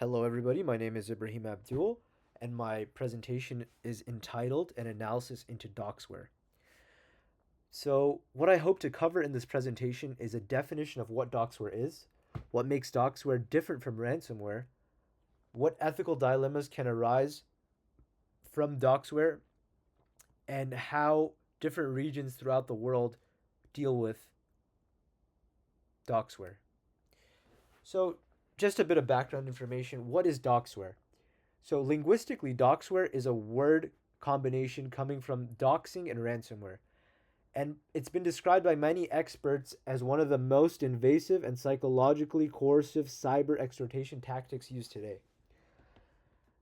Hello, everybody. My name is Ibrahim Abdul, and my presentation is entitled An Analysis into Doxware. So, what I hope to cover in this presentation is a definition of what Doxware is, what makes Doxware different from ransomware, what ethical dilemmas can arise from Doxware, and how different regions throughout the world deal with Doxware. So, just a bit of background information. What is Doxware? So linguistically, doxware is a word combination coming from doxing and ransomware. And it's been described by many experts as one of the most invasive and psychologically coercive cyber extortation tactics used today.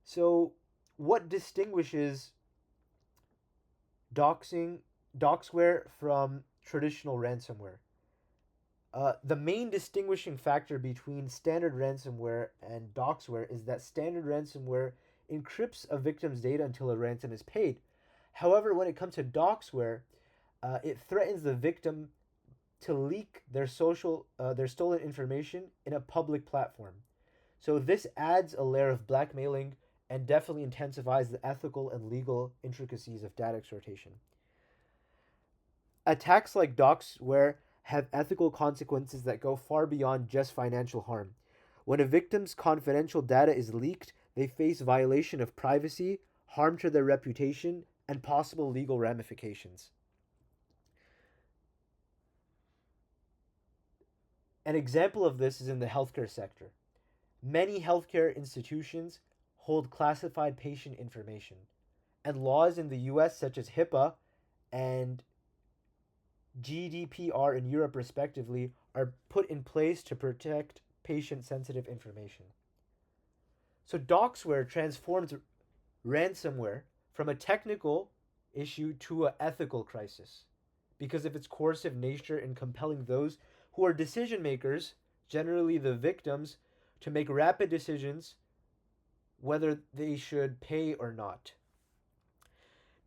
So, what distinguishes doxing, doxware from traditional ransomware? The main distinguishing factor between standard ransomware and doxware is that standard ransomware encrypts a victim's data until a ransom is paid. However, when it comes to doxware, it threatens the victim to leak their stolen information in a public platform. So this adds a layer of blackmailing and definitely intensifies the ethical and legal intricacies of data extortation. Attacks like doxware have ethical consequences that go far beyond just financial harm. When a victim's confidential data is leaked, they face violation of privacy, harm to their reputation, and possible legal ramifications. An example of this is in the healthcare sector. Many healthcare institutions hold classified patient information, and laws in the US, such as HIPAA and GDPR in Europe, respectively, are put in place to protect patient sensitive information. So, doxware transforms ransomware from a technical issue to an ethical crisis because of its coercive nature in compelling those who are decision makers, generally the victims, to make rapid decisions whether they should pay or not.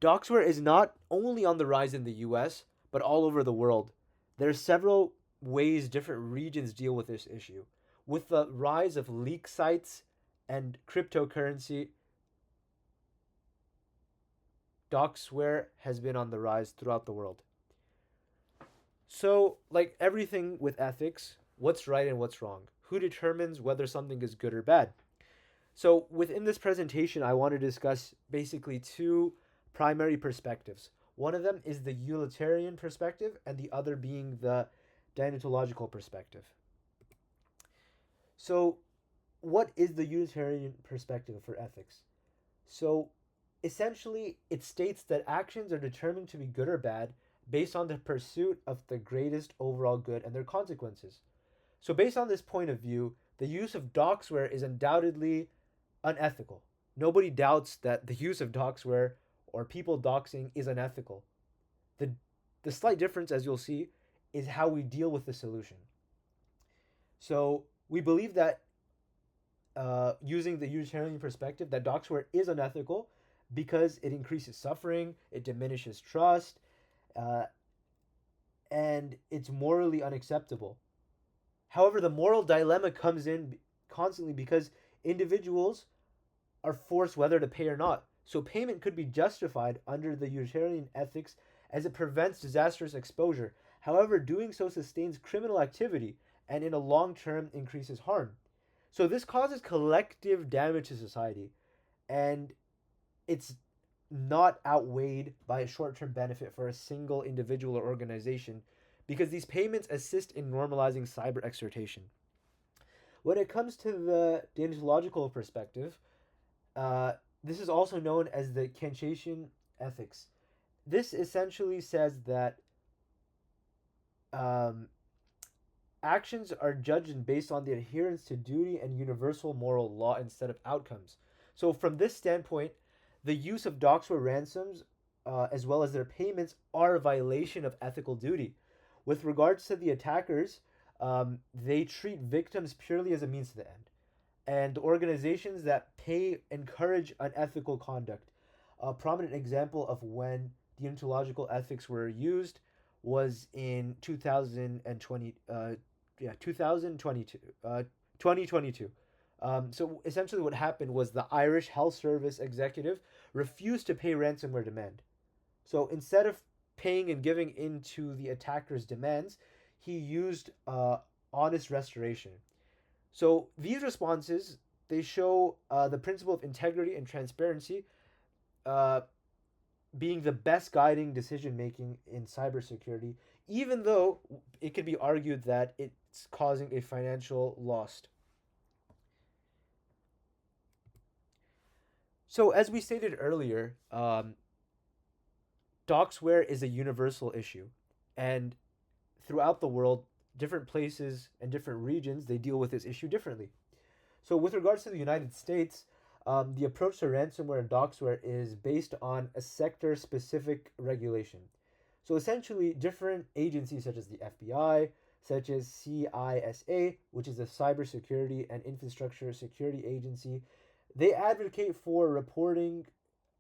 Doxware is not only on the rise in the US, but all over the world. There are several ways different regions deal with this issue. With the rise of leak sites and cryptocurrency, Doxware has been on the rise throughout the world. So, like everything with ethics, what's right and what's wrong? Who determines whether something is good or bad? So, within this presentation, I want to discuss basically two primary perspectives. One of them is the utilitarian perspective, and the other being the deontological perspective. So, what is the utilitarian perspective for ethics? So, essentially, it states that actions are determined to be good or bad based on the pursuit of the greatest overall good and their consequences. So, based on this point of view, the use of doxware is undoubtedly unethical. Nobody doubts that the use of doxware or people doxing is unethical. The, the slight difference, as you'll see, is how we deal with the solution. So, we believe that using the utilitarian perspective, that doxware is unethical because it increases suffering, it diminishes trust, uh, and it's morally unacceptable. However, the moral dilemma comes in constantly because individuals are forced whether to pay or not. So payment could be justified under the utilitarian ethics as it prevents disastrous exposure. However, doing so sustains criminal activity and in a long term increases harm. So this causes collective damage to society, and it's not outweighed by a short term benefit for a single individual or organization because these payments assist in normalizing cyber extortation. When it comes to the deontological perspective, this is also known as the Kantian ethics. This essentially says that um, actions are judged based on the adherence to duty and universal moral law instead of outcomes. So, from this standpoint, the use of doxware ransoms, as well as their payments, are a violation of ethical duty. With regards to the attackers, they treat victims purely as a means to the end. And organizations that pay encourage unethical conduct. A prominent example of when deontological ethics were used was in 2020, 2022, 2022. So essentially, what happened was the Irish Health Service executive refused to pay ransomware demand. So instead of paying and giving into the attacker's demands, he used honest restoration. So these responses, they show the principle of integrity and transparency uh, being the best guiding decision making in cybersecurity, even though it could be argued that it's causing a financial loss. So as we stated earlier, doxware is a universal issue, and throughout the world, different places and different regions they deal with this issue differently. So, with regards to the United States, the approach to ransomware and doxware is based on a sector specific regulation. So, essentially, different agencies such as the FBI, such as CISA, which is a cybersecurity and infrastructure security agency, they advocate for reporting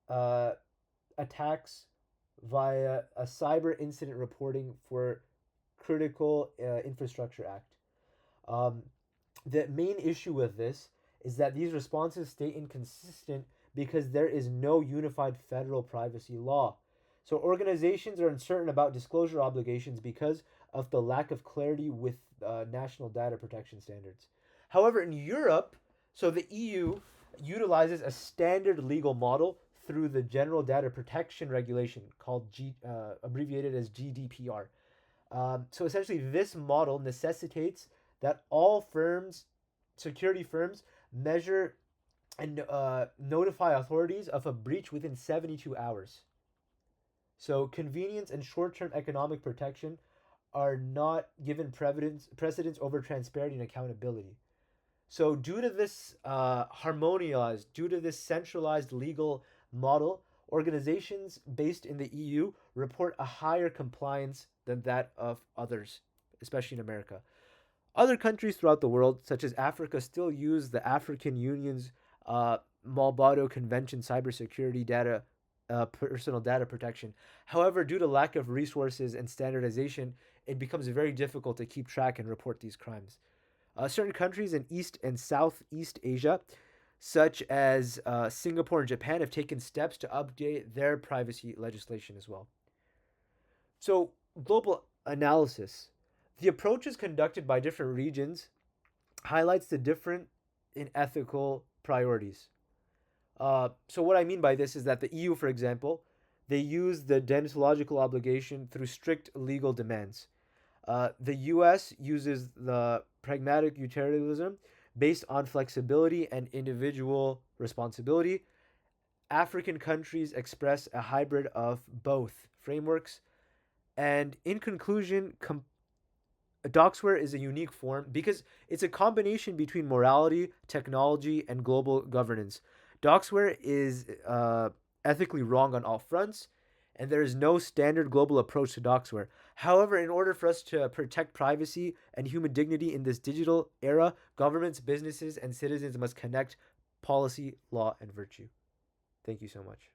uh, attacks via a cyber incident reporting for Critical Infrastructure Act. Um, the main issue with this is that these responses stay inconsistent because there is no unified federal privacy law. So organizations are uncertain about disclosure obligations because of the lack of clarity with national data protection standards. However, in Europe, so the EU utilizes a standard legal model through the General Data Protection Regulation called abbreviated as GDPR. So essentially, this model necessitates that all firms, security firms, measure and notify authorities of a breach within 72 hours. So convenience and short-term economic protection are not given precedence over transparency and accountability. So due to this due to this centralized legal model, organizations based in the EU report a higher compliance than that of others, especially in America. Other countries throughout the world, such as Africa, still use the African Union's Malbado Convention cybersecurity data personal data protection. However, due to lack of resources and standardization, it becomes very difficult to keep track and report these crimes. Certain countries in East and Southeast Asia, such as Singapore and Japan, have taken steps to update their privacy legislation as well. So, global analysis. The approaches conducted by different regions highlights the different in ethical priorities. So what I mean by this is that the EU, for example, they use the deontological obligation through strict legal demands. The US uses the pragmatic utilitarianism based on flexibility and individual responsibility. African countries express a hybrid of both frameworks. And in conclusion, Docsware is a unique form because it's a combination between morality, technology, and global governance. Docsware is ethically wrong on all fronts, and there is no standard global approach to Docsware. However, in order for us to protect privacy and human dignity in this digital era, governments, businesses, and citizens must connect policy, law, and virtue. Thank you so much.